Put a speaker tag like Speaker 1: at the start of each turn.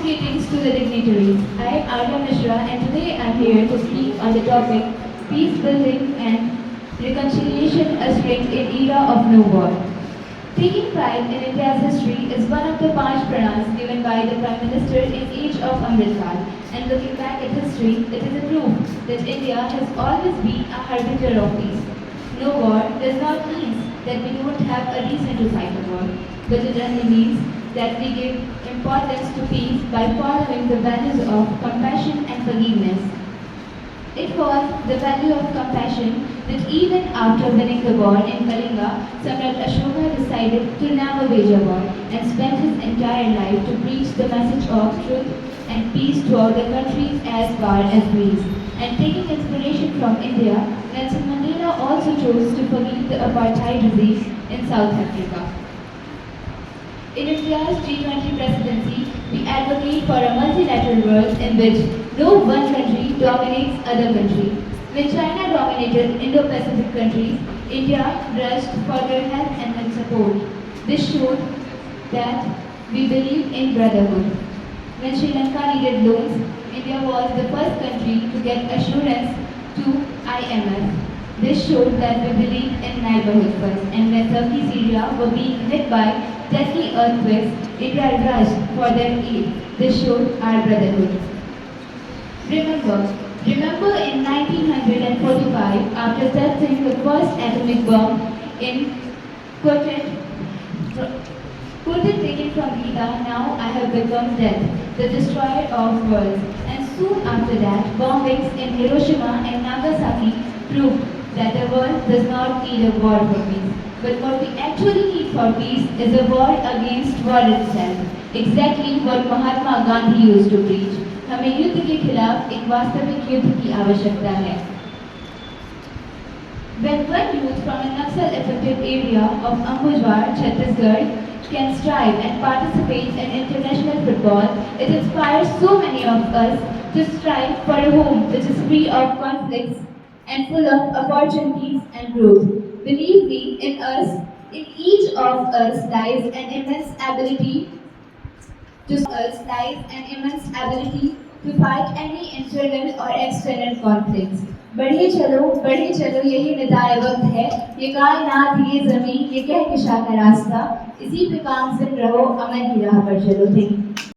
Speaker 1: greetings to the dignitaries. I am Arya Mishra and today I am here to speak on the topic Peace Building and Reconciliation, a Strength in Era of No War. Taking pride in India's history is one of the Panch Pranas given by the Prime Minister in age of Amritkal. And looking back at history, it is a proof that India has always been a harbinger of peace. No war does not mean that we don't have a reason to fight a war, but it only means that we give importance to peace by following the values of compassion and forgiveness. It was the value of compassion that even after winning the war in Kalinga, Samrat Ashoka decided to never wage a war and spent his entire life to preach the message of truth and peace to all the countries as far as Greece. And taking inspiration from India, Nelson Mandela also chose to forgive the apartheid regime in South Africa. In India's G20 presidency, we advocate for a multilateral world in which no one country dominates other country. When China dominated Indo-Pacific countries, India rushed for their help and support. This showed that we believe in brotherhood. When Sri Lanka needed loans, India was the first country to get assurance to IMF. This showed that we believe in neighborhood first. And when Turkey and Syria were being hit by deadly earthquakes, India rushed for their aid. This showed our brotherhood. Remember in 1945, after testing the first atomic bomb in Kotet, taken from Gita, now I have become death, the destroyer of worlds. And soon after that, bombings in Hiroshima and Nagasaki proved that the world does not need a war for peace. But what we actually need for peace is a war against war itself. Exactly what Mahatma Gandhi used to preach. हमें युद्ध के खिलाफ एक वास्तविक युद्ध की आवश्यकता है. When one youth from a Naxal-affected area of Ambujwar, Chhattisgarh, can strive and participate in international football, it inspires so many of us to strive for a home which is free of conflicts and full of opportunities and growth. Believe me, in each of us lies an immense ability to fight any internal or external conflicts. बढ़े चलो यही निदाए वक्त है, ये कायनात ये ज़मीन ये कहकशा का रास्ता, इसी पे कामज़िन रहो अमन की राह पर चलो. Thank you.